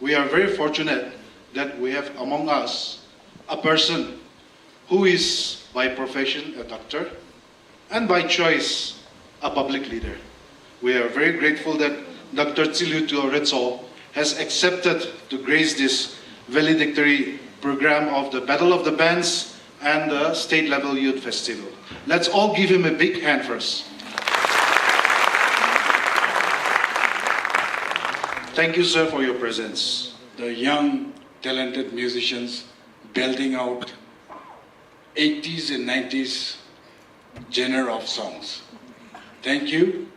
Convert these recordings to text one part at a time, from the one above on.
we are very fortunate that we have among us a person who is by profession a doctor and by choice a public leader. We are very grateful that Dr. Tsiluto Ritso has accepted to grace this valedictory program of the Battle of the Bands and the State Level Youth Festival. Let's all give him a big hand first. Thank you, sir, for your presence. The young, talented musicians belting out 80s and 90s genre of songs. Thank you.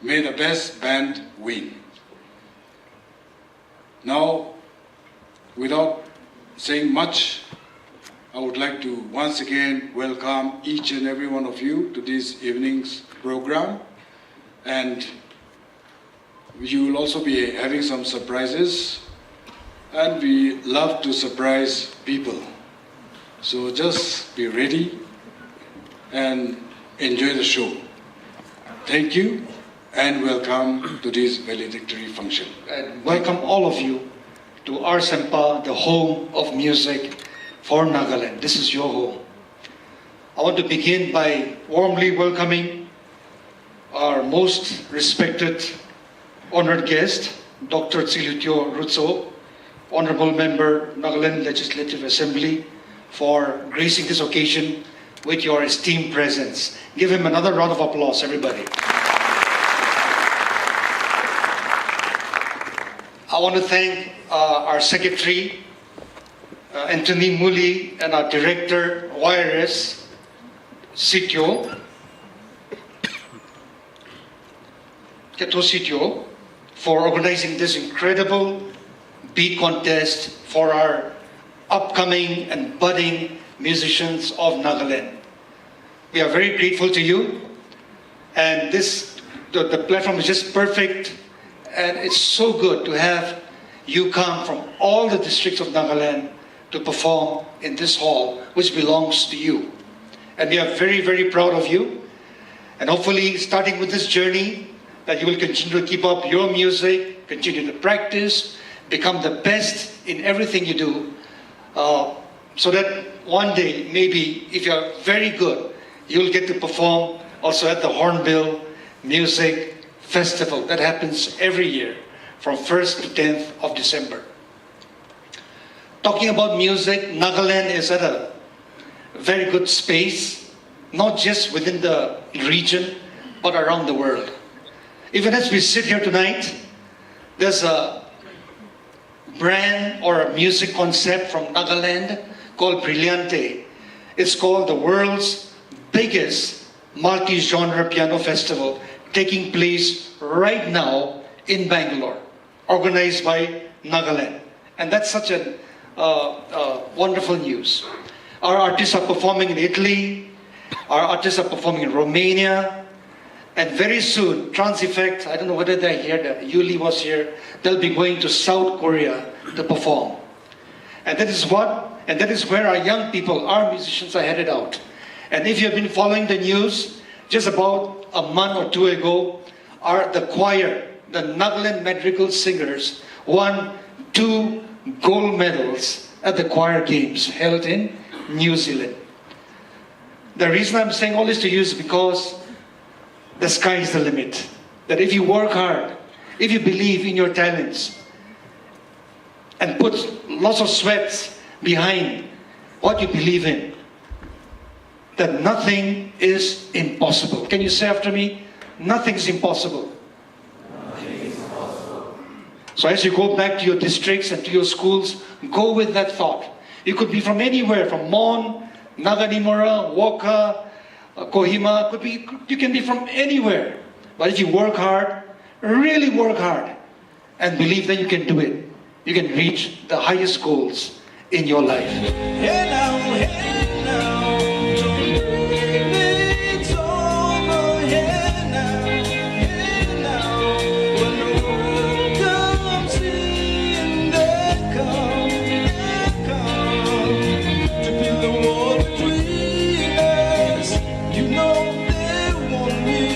May the best band win. Now, without saying much, I would like to once again welcome each and every one of you to this evening's program. And you will also be having some surprises. And we love to surprise people. So just be ready and enjoy the show. Thank you and welcome to this valedictory function. And welcome all of you to RCEMPA, the home of music for Nagaland. This is your home. I want to begin by warmly welcoming our most respected, honored guest, Dr. Tsiluto Ritso, Honorable Member, Nagaland Legislative Assembly, for gracing this occasion with your esteemed presence. Give him another round of applause, everybody. I want to thank our Secretary, Anthony Muli, and our Director, YRS, Sityo, Keto Sityo, for organizing this incredible beat contest for our upcoming and budding musicians of Nagaland. We are very grateful to you, and the platform is just perfect, and it's so good to have you come from all the districts of Nagaland to perform in this hall, which belongs to you. And we are very, very proud of you, and hopefully starting with this journey, that you will continue to keep up your music, continue to practice, become the best in everything you do, so that one day, maybe, if you're very good, you'll get to perform also at the Hornbill Music Festival that happens every year from 1st to 10th of December. Talking about music, Nagaland is at a very good space, not just within the region, but around the world. Even as we sit here tonight, there's a brand or a music concept from Nagaland called Brillante. It's called the world's biggest multi-genre piano festival, taking place right now in Bangalore, organized by Nagaland. And that's such a wonderful news. Our artists are performing in Italy, our artists are performing in Romania, and very soon, Trans Effect, I don't know whether they're here, Yuli was here, they'll be going to South Korea to perform. And that is where our young people, our musicians are headed out. And if you've been following the news, just about a month or two ago, the choir, the Nagaland Madrigal Singers, won 2 gold medals at the choir games held in New Zealand. The reason I'm saying all this to you is because the sky is the limit. That if you work hard, if you believe in your talents, and put lots of sweat behind what you believe in, that nothing is impossible. Can you say after me? Nothing's impossible. Nothing is impossible. So as you go back to your districts and to your schools, go with that thought. You could be from anywhere, from Mon, Naganimura, Woka, Kohima, you can be from anywhere. But if you work hard, really work hard, and believe that you can do it, you can reach the highest goals in your life. Hey now, don't believe it's over. Hey now, when the world comes in, they come to build the wall between us. You know they won't win.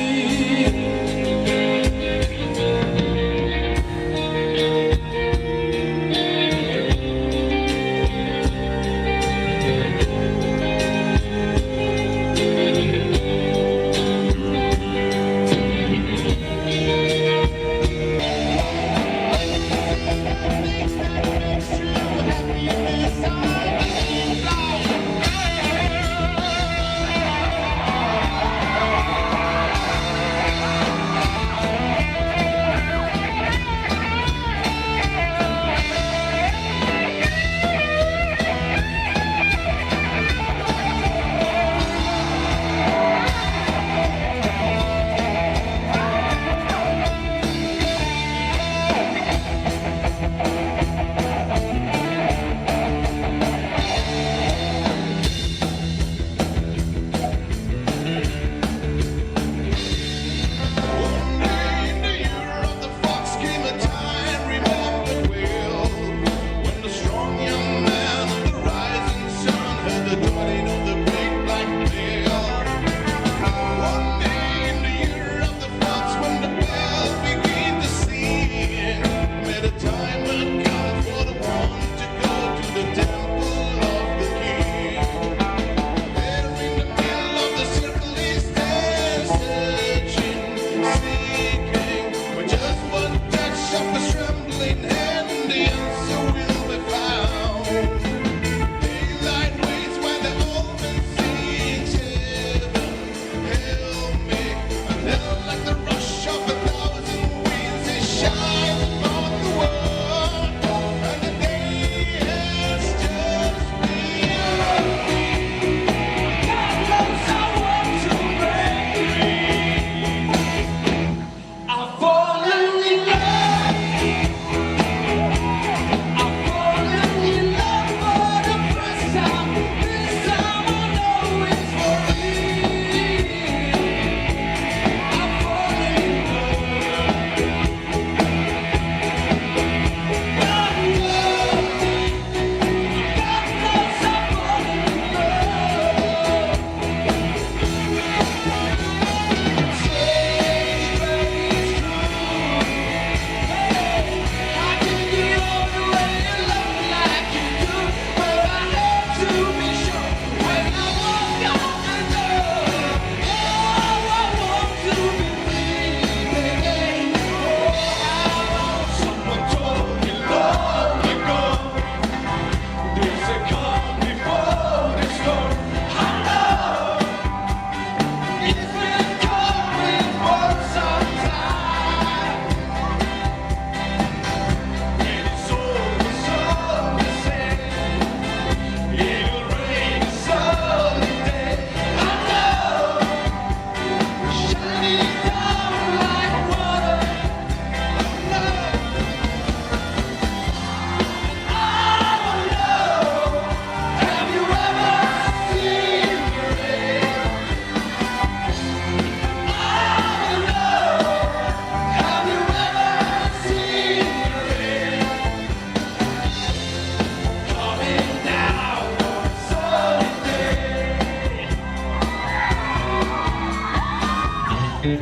We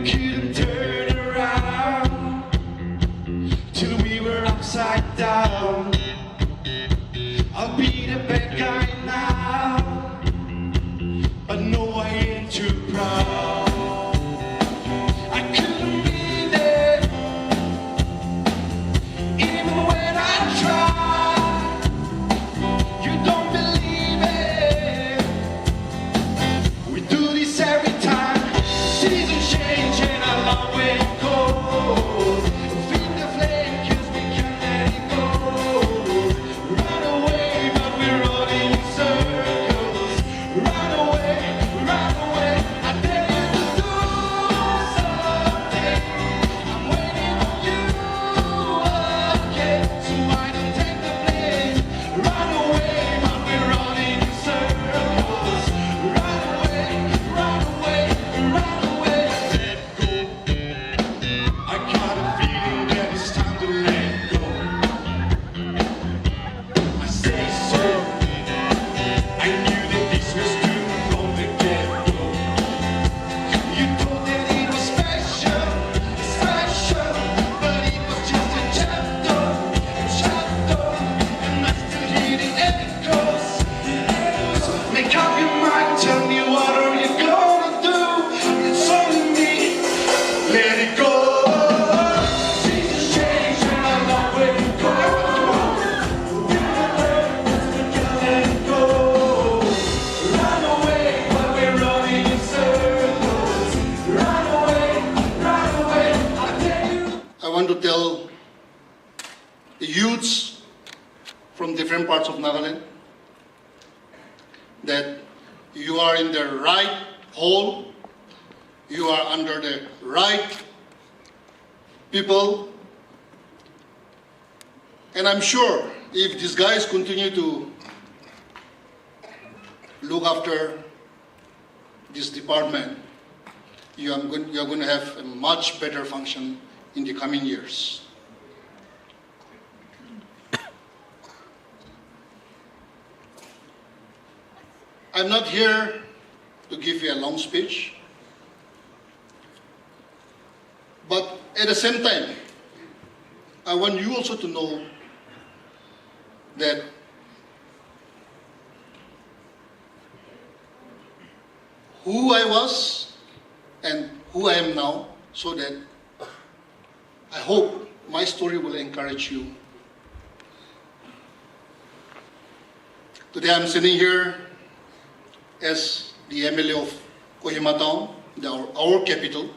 couldn't turn around till we were upside down. I'll be the bad guy now, but no, I ain't too proud. I couldn't be there, even when I tried. You don't believe it. We do this every time. Seasons change and I love where it goes. Feed the flame 'cause we can't let it go. Run away, but we're running in circles. Run away, I dare you to do something. I'm waiting on you, okay? So I don't take the blame. Run away, but we're running in circles. Run away, let go. I got a feeling that it's time to let go. I say so. I knew that this was due from the get-go. You thought that it was special, but it was just a chapter, and I still hear the echoes. Make up your mind, tell me what are you gonna do? It's only me, let it go. Seasons change and I love where it goes. Let it go. Run away, but we're running in circles. Run away, I tell you. I want to tell the youths from different parts of Nagaland that you are in the right hole, you are under the right people, and I'm sure if these guys continue to look after this department, you are going to have a much better function in the coming years. I'm not here to give you a long speech, but at the same time, I want you also to know that who I was and who I am now, so that I hope my story will encourage you. Today I'm sitting here as the MLA of Kohima Town, our capital,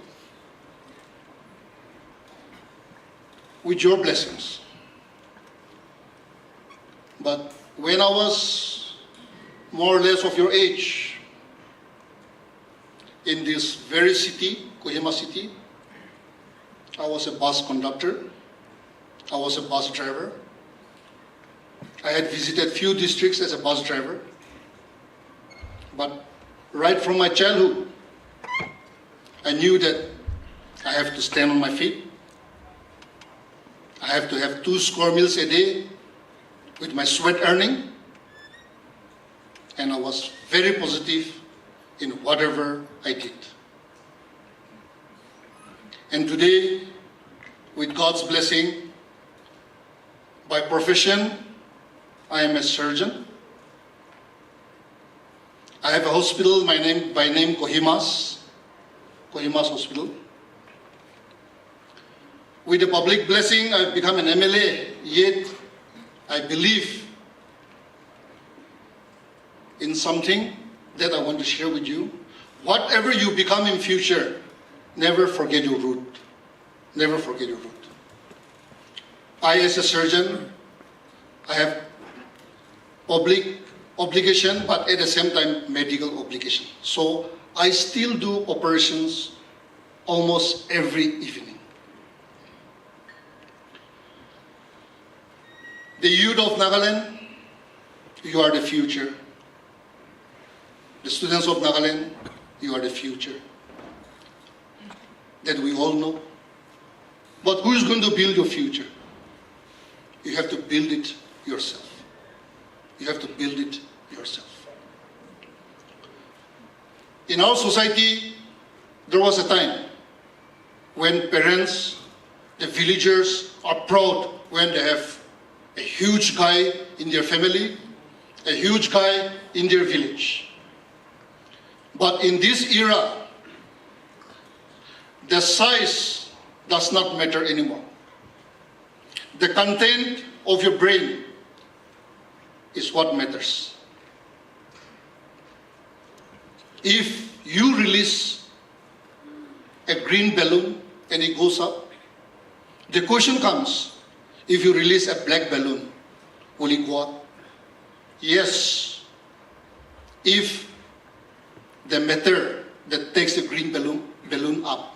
with your blessings. But when I was more or less of your age, in this very city, Kohima city, I was a bus conductor, I was a bus driver. I had visited few districts as a bus driver. But right from my childhood, I knew that I have to stand on my feet. I have to have 2 square meals a day with my sweat earning. And I was very positive in whatever I did. And today, with God's blessing, by profession, I am a surgeon. I have a hospital by name Kohima's Hospital. With the public blessing, I've become an MLA, yet I believe in something that I want to share with you. Whatever you become in future, never forget your root. Never forget your root. I, as a surgeon, I have public obligation, but at the same time, medical obligation. So I still do operations almost every evening. The youth of Nagaland, you are the future. The students of Nagaland, you are the future. That we all know. But who is going to build your future? You have to build it yourself. You have to build it yourself. In our society, there was a time when parents, the villagers are proud when they have a huge guy in their family, a huge guy in their village. But in this era, the size does not matter anymore. The content of your brain is what matters. If you release a green balloon and it goes up, the question comes, if you release a black balloon, will it go up? Yes. If the matter that takes the green balloon up,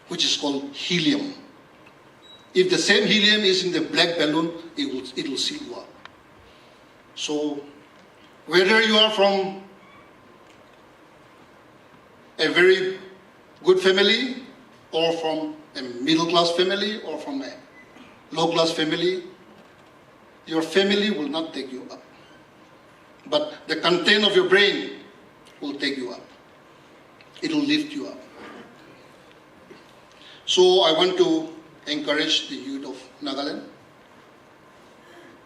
which is called helium, if the same helium is in the black balloon, it will still go up. So, whether you are from a very good family, or from a middle-class family, or from a low-class family, your family will not take you up. But the content of your brain will take you up. It will lift you up. So I want to encourage the youth of Nagaland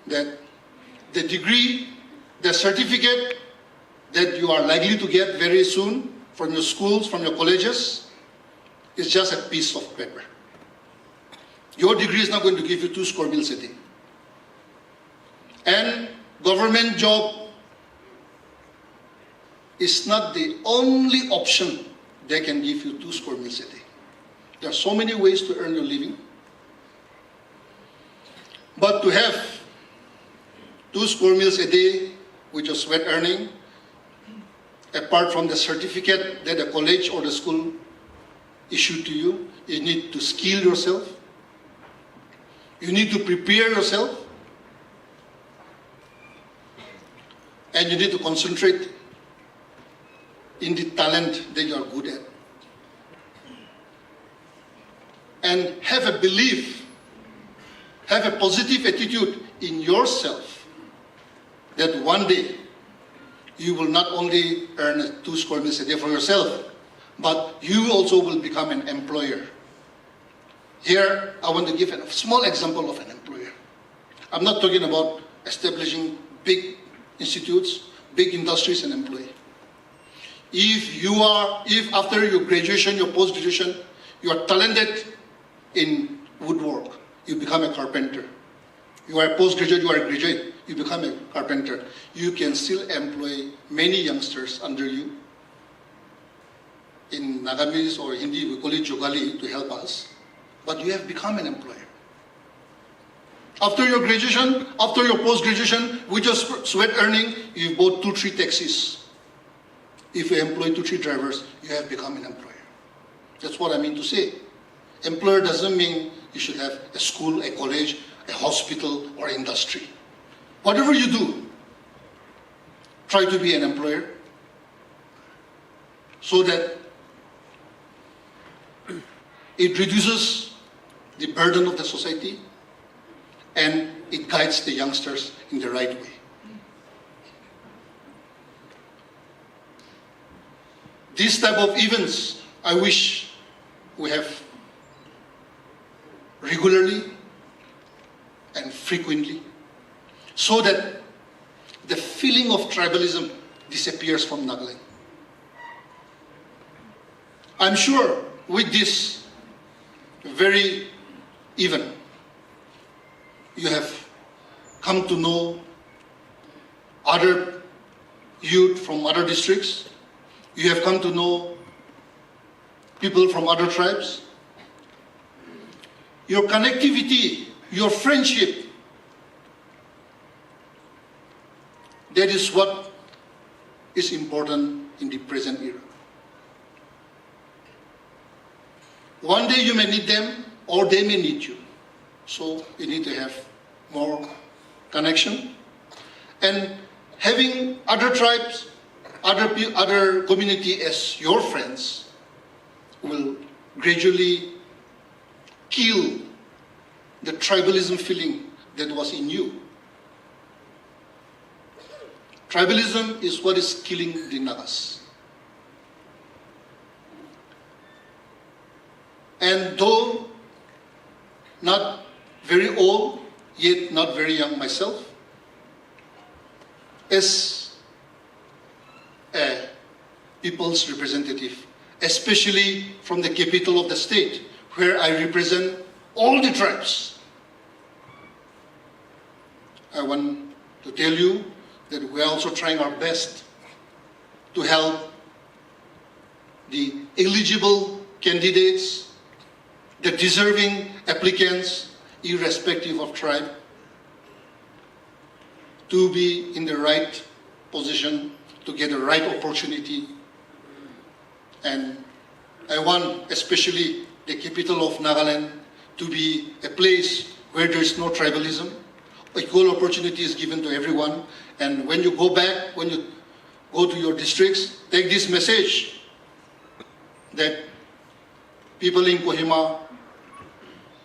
that the degree, the certificate that you are likely to get very soon from your schools, from your colleges, is just a piece of paper. Your degree is not going to give you 2 square meals a day. And government job is not the only option that can give you 2 square meals a day. There are so many ways to earn your living. But to have 2 square meals a day with your sweat earning, apart from the certificate that the college or the school issued to you, you need to skill yourself. You need to prepare yourself. And you need to concentrate in the talent that you are good at. And have a belief, have a positive attitude in yourself that one day you will not only earn 2 square meals a day for yourself, but you also will become an employer. Here, I want to give a small example of an employer. I'm not talking about establishing big institutes, big industries and employee. If after your graduation, your post-graduation, you are talented in woodwork, you become a carpenter. You are a postgraduate, you are a graduate, you become a carpenter. You can still employ many youngsters under you. In Nagamese or Hindi, we call it Jogali to help us. But you have become an employer. After your graduation, after your post-graduation, with your sweat earning, you bought 2-3 taxis. If you employ 2-3 drivers, you have become an employer. That's what I mean to say. Employer doesn't mean you should have a school, a college, a hospital, or industry. Whatever you do, try to be an employer so that it reduces the burden of the society and it guides the youngsters in the right way. These type of events, I wish we have regularly and frequently, so that the feeling of tribalism disappears from Nagaland. I'm sure with this very event, you have come to know other youth from other districts. You have come to know people from other tribes. Your connectivity, your friendship, that is what is important in the present era. One day you may need them, or they may need you. So you need to have more connection. And having other tribes, other community as your friends will gradually kill the tribalism feeling that was in you. Tribalism is what is killing the Nagas. And though not very old, yet not very young myself, as a people's representative, especially from the capital of the state, where I represent all the tribes, I want to tell you that we are also trying our best to help the eligible candidates, the deserving applicants, irrespective of tribe, to be in the right position, to get the right opportunity. And I want especially the capital of Nagaland to be a place where there is no tribalism. Equal opportunity is given to everyone. And when you go back, when you go to your districts, take this message that people in Kohima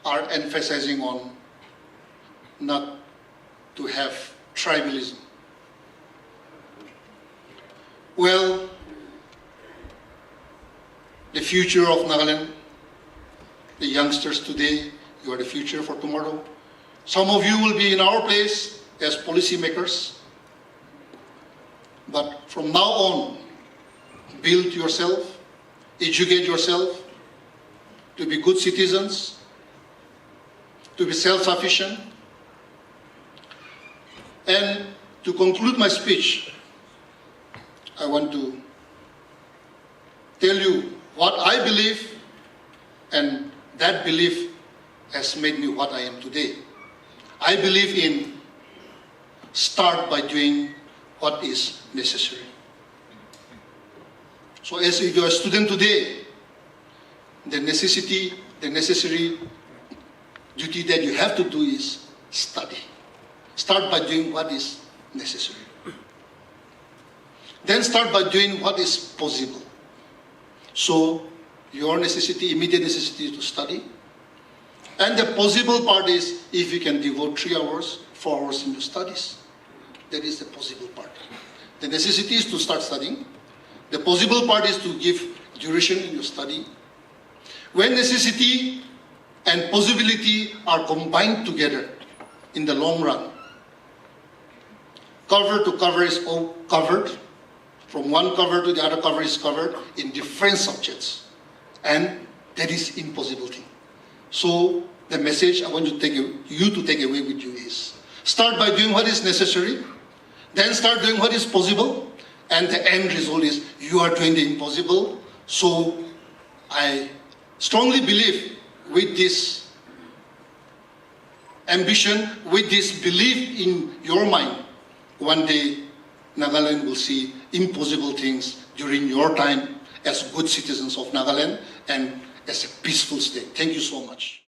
are emphasizing on not to have tribalism. Well, the future of Nagaland, the youngsters today, you are the future for tomorrow. Some of you will be in our place as policymakers. But from now on, build yourself, educate yourself to be good citizens, to be self-sufficient. And to conclude my speech, I want to tell you what I believe, and that belief has made me what I am today. I believe in start by doing what is necessary. So as if you're a student today, the necessary duty that you have to do is study. Start by doing what is necessary. Then start by doing what is possible. So your necessity, immediate necessity is to study. And the possible part is if you can devote 3 hours, 4 hours in your studies. That is the possible part. The necessity is to start studying. The possible part is to give duration in your study. When necessity and possibility are combined together in the long run, cover to cover is all covered. From one cover to the other cover is covered in different subjects. And that is impossible thing. So the message I want you to take away with you is, start by doing what is necessary, then start doing what is possible, and the end result is you are doing the impossible. So I strongly believe with this ambition, with this belief in your mind, one day Nagaland will see impossible things during your time as good citizens of Nagaland and as a peaceful state. Thank you so much.